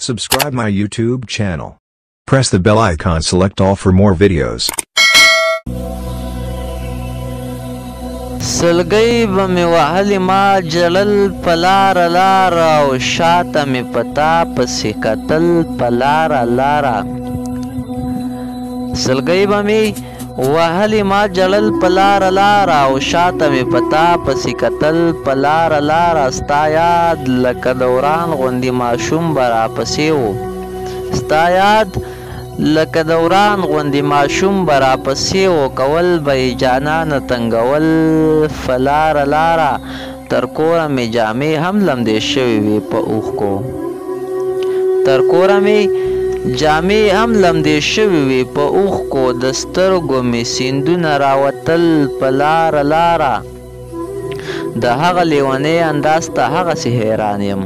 Subscribe my YouTube channel. Press the bell icon, select all for more videos. سلګۍ به مې وهلې ما جړل په لاره لاره او شاته مې پتا پسې کتل په لاره لاره سلګۍ به مې وهلې ما جړل په لاره لاره او شاته مې پتا پسې کتل په لاره لاره ستا یاد لکه دوران غوندې ماشوم به راپسې و ستا یاد لکه دوران غوندې ماشوم به راپسې و کول به یې جانانه تنګول په لاره لاره تر کوره مې جامې هم لمدې شوې وې په اوښکو تر کوره مې جامې هم لمدې شوې وې په اوښکو د سترګو مې سیندونه راوتل په لاره لاره د هغه لیونی انداز ته هغسې حیران یم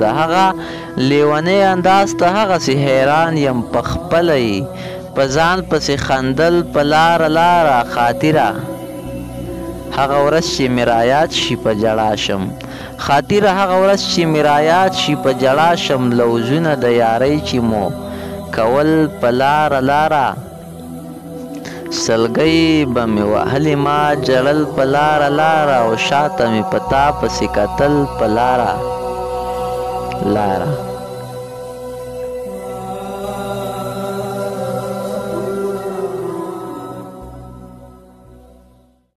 د هغه لیونی انداز ته هغسې حیران یم په خپله یې په ځان پسې خندل په لاره لاره خاطره هغه ورځ چې مې رایاد شي په ژړا شم خاطره هغه ورځ چې مې رایاد شي په ژړا شم لوظونه د یارۍ چې مو کول په لاره لاره سلګۍ به مې وهلې ما جړل په لاره لاره او شاته مې په تا پسې کتل په لاره لاره